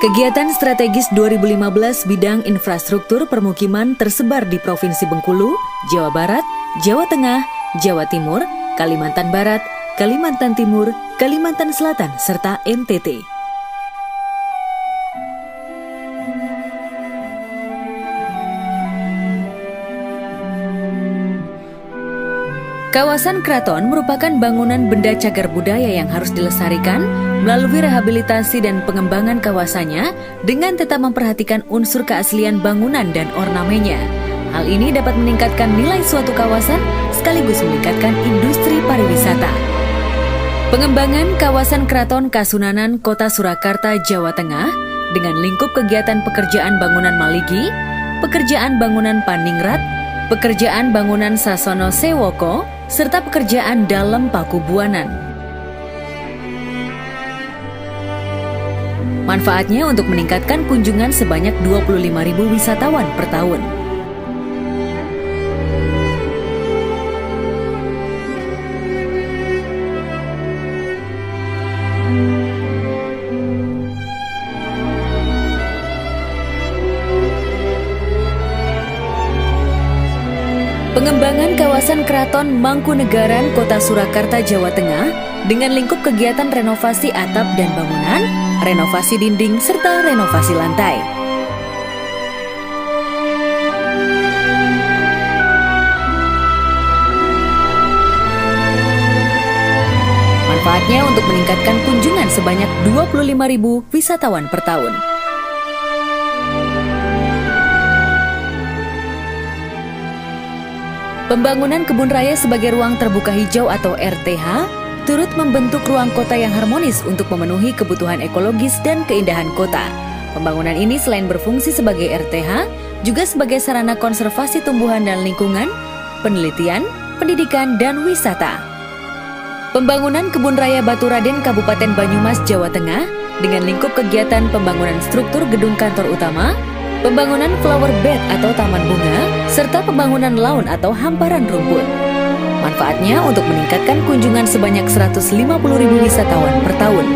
Kegiatan strategis 2015 bidang infrastruktur permukiman tersebar di Provinsi Bengkulu, Jawa Barat, Jawa Tengah, Jawa Timur, Kalimantan Barat, Kalimantan Timur, Kalimantan Selatan, serta NTT. Kawasan Keraton merupakan bangunan benda cagar budaya yang harus dilestarikan melalui rehabilitasi dan pengembangan kawasannya dengan tetap memperhatikan unsur keaslian bangunan dan ornamennya. Hal ini dapat meningkatkan nilai suatu kawasan sekaligus meningkatkan industri pariwisata. Pengembangan kawasan Keraton Kasunanan Kota Surakarta, Jawa Tengah dengan lingkup kegiatan pekerjaan bangunan Maligi, pekerjaan bangunan Paningrat, pekerjaan bangunan Sasono Sewoko, serta pekerjaan dalam Pakubuanan. Manfaatnya untuk meningkatkan kunjungan sebanyak 25.000 wisatawan per tahun. Pengembangan kawasan Keraton Mangkunegaran Kota Surakarta, Jawa Tengah dengan lingkup kegiatan renovasi atap dan bangunan, renovasi dinding, serta renovasi lantai. Manfaatnya untuk meningkatkan kunjungan sebanyak 25.000 wisatawan per tahun. Pembangunan kebun raya sebagai ruang terbuka hijau atau RTH turut membentuk ruang kota yang harmonis untuk memenuhi kebutuhan ekologis dan keindahan kota. Pembangunan ini selain berfungsi sebagai RTH, juga sebagai sarana konservasi tumbuhan dan lingkungan, penelitian, pendidikan, dan wisata. Pembangunan kebun raya Baturaden Kabupaten Banyumas, Jawa Tengah dengan lingkup kegiatan pembangunan struktur gedung kantor utama, pembangunan flower bed atau taman bunga, serta pembangunan lawn atau hamparan rumput. Manfaatnya untuk meningkatkan kunjungan sebanyak 150.000 wisatawan per tahun.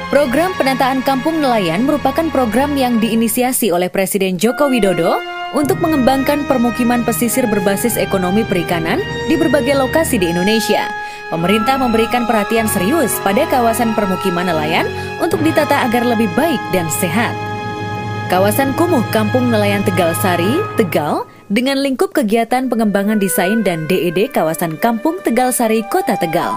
Program Penataan Kampung Nelayan merupakan program yang diinisiasi oleh Presiden Joko Widodo untuk mengembangkan permukiman pesisir berbasis ekonomi perikanan di berbagai lokasi di Indonesia. Pemerintah memberikan perhatian serius pada kawasan permukiman nelayan untuk ditata agar lebih baik dan sehat. Kawasan kumuh Kampung Nelayan Tegal Sari, Tegal, dengan lingkup kegiatan pengembangan desain dan DED kawasan Kampung Tegal Sari, Kota Tegal.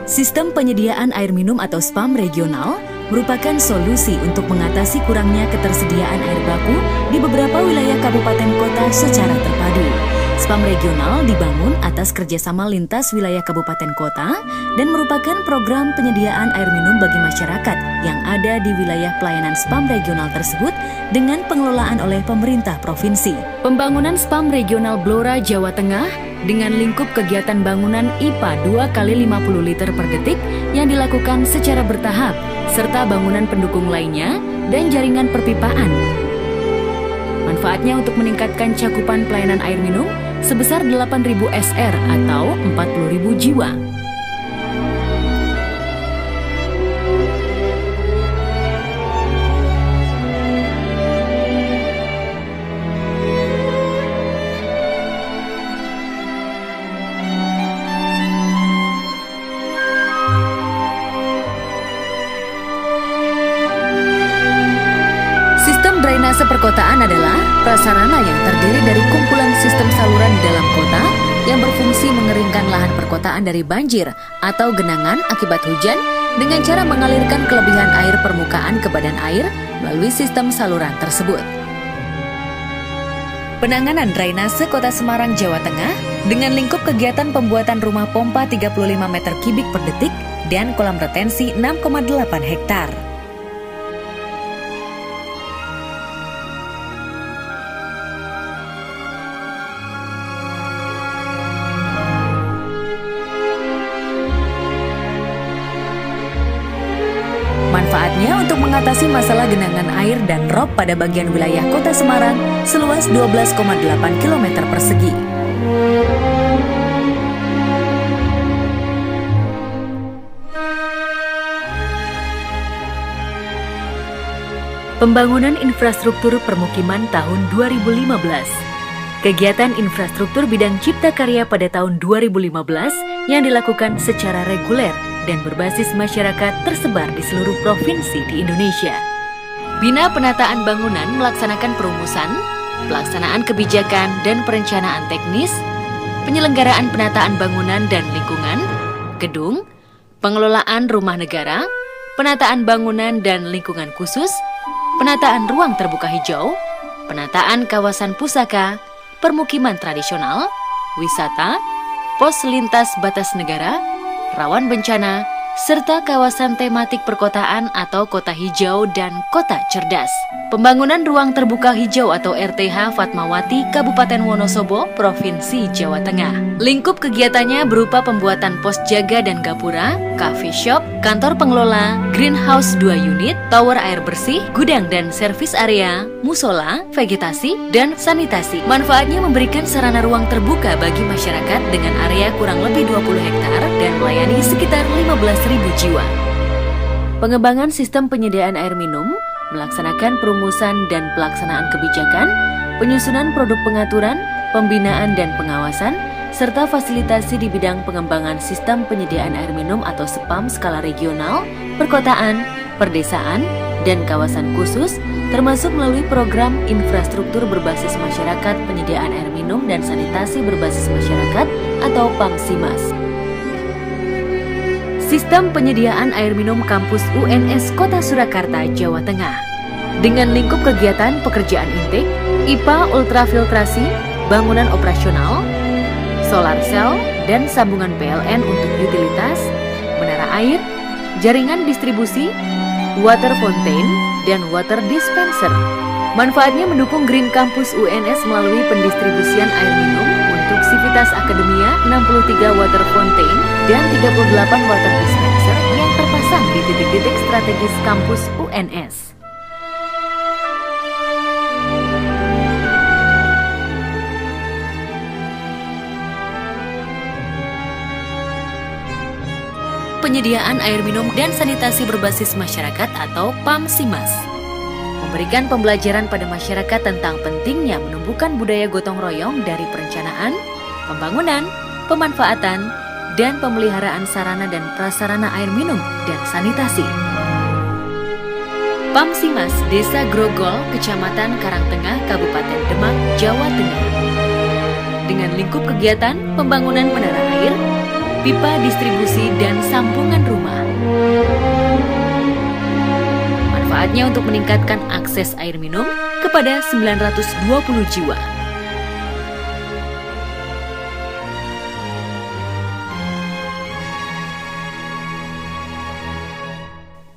Sistem penyediaan air minum atau SPAM regional merupakan solusi untuk mengatasi kurangnya ketersediaan air baku di beberapa wilayah kabupaten kota secara terpadu. SPAM regional dibangun atas kerjasama lintas wilayah kabupaten kota dan merupakan program penyediaan air minum bagi masyarakat yang ada di wilayah pelayanan SPAM regional tersebut dengan pengelolaan oleh pemerintah provinsi. Pembangunan SPAM regional Blora, Jawa Tengah dengan lingkup kegiatan bangunan IPA 2 kali 50 liter per detik yang dilakukan secara bertahap, serta bangunan pendukung lainnya dan jaringan perpipaan. Manfaatnya untuk meningkatkan cakupan pelayanan air minum sebesar 8.000 SR atau 40.000 jiwa. Drainase perkotaan adalah prasarana yang terdiri dari kumpulan sistem saluran di dalam kota yang berfungsi mengeringkan lahan perkotaan dari banjir atau genangan akibat hujan dengan cara mengalirkan kelebihan air permukaan ke badan air melalui sistem saluran tersebut. Penanganan drainase Kota Semarang, Jawa Tengah dengan lingkup kegiatan pembuatan rumah pompa 35 meter kubik per detik dan kolam retensi 6,8 hektar. Manfaatnya untuk mengatasi masalah genangan air dan rob pada bagian wilayah Kota Semarang seluas 12,8 km persegi. Pembangunan infrastruktur permukiman tahun 2015. Kegiatan infrastruktur bidang cipta karya pada tahun 2015 yang dilakukan secara reguler dan berbasis masyarakat tersebar di seluruh provinsi di Indonesia. Bina Penataan Bangunan melaksanakan perumusan, pelaksanaan kebijakan dan perencanaan teknis, penyelenggaraan penataan bangunan dan lingkungan, gedung, pengelolaan rumah negara, penataan bangunan dan lingkungan khusus, penataan ruang terbuka hijau, penataan kawasan pusaka, permukiman tradisional, wisata, pos lintas batas negara, rawan bencana, serta kawasan tematik perkotaan atau kota hijau dan kota cerdas. Pembangunan ruang terbuka hijau atau RTH Fatmawati, Kabupaten Wonosobo, Provinsi Jawa Tengah. Lingkup kegiatannya berupa pembuatan pos jaga dan gapura, cafe shop, kantor pengelola, greenhouse 2 unit, tower air bersih, gudang dan servis area, musola, vegetasi, dan sanitasi. Manfaatnya memberikan sarana ruang terbuka bagi masyarakat dengan area kurang lebih 20 hektar dan melayani sekitar 15.000 jiwa. Pengembangan sistem penyediaan air minum, melaksanakan perumusan dan pelaksanaan kebijakan, penyusunan produk pengaturan, pembinaan dan pengawasan, serta fasilitasi di bidang pengembangan sistem penyediaan air minum atau SPAM skala regional, perkotaan, perdesaan, dan kawasan khusus, termasuk melalui program infrastruktur berbasis masyarakat penyediaan air minum dan sanitasi berbasis masyarakat atau PAMSIMAS. Sistem penyediaan air minum kampus UNS Kota Surakarta, Jawa Tengah. Dengan lingkup kegiatan pekerjaan intake, IPA ultrafiltrasi, bangunan operasional, solar cell, dan sambungan PLN untuk utilitas, menara air, jaringan distribusi, water fountain, dan water dispenser. Manfaatnya mendukung Green Campus UNS melalui pendistribusian air minum untuk Sivitas Akademia, 63 water fountain, dan 38 water dispenser yang terpasang di titik-titik strategis kampus UNS. Penyediaan air minum dan sanitasi berbasis masyarakat atau PAMSIMAS. Memberikan pembelajaran pada masyarakat tentang pentingnya menumbuhkan budaya gotong royong dari perencanaan, pembangunan, pemanfaatan, dan pemeliharaan sarana dan prasarana air minum dan sanitasi. PAMSIMAS Desa Grogol, Kecamatan Karangtengah, Kabupaten Demak, Jawa Tengah. Dengan lingkup kegiatan pembangunan menara air, pipa distribusi, dan sambungan rumah. Manfaatnya untuk meningkatkan akses air minum kepada 920 jiwa.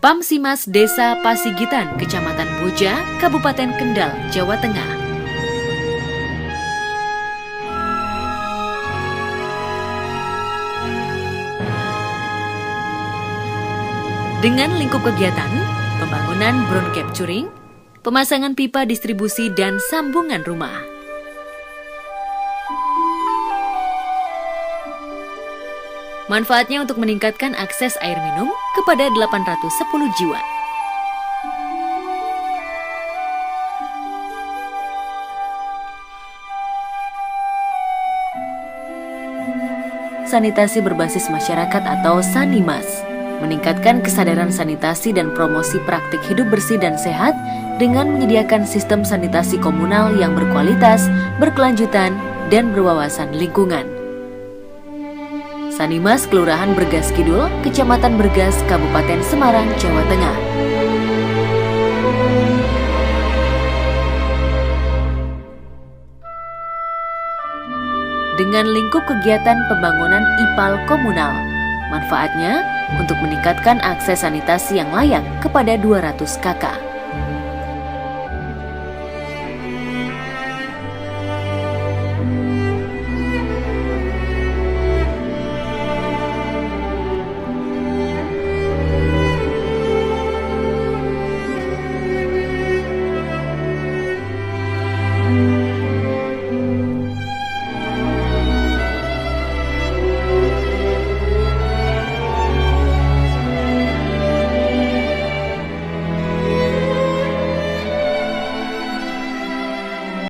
PAMSIMAS Desa Pasigitan, Kecamatan Boja, Kabupaten Kendal, Jawa Tengah. Dengan lingkup kegiatan, pembangunan brown capturing, pemasangan pipa distribusi dan sambungan rumah. Manfaatnya untuk meningkatkan akses air minum kepada 810 jiwa. Sanitasi berbasis masyarakat atau SANIMAS. Meningkatkan kesadaran sanitasi dan promosi praktik hidup bersih dan sehat dengan menyediakan sistem sanitasi komunal yang berkualitas, berkelanjutan, dan berwawasan lingkungan. SANIMAS Kelurahan Bergas Kidul, Kecamatan Bergas, Kabupaten Semarang, Jawa Tengah. dengan lingkup kegiatan pembangunan IPAL komunal. Manfaatnya untuk meningkatkan akses sanitasi yang layak kepada 200 kakak.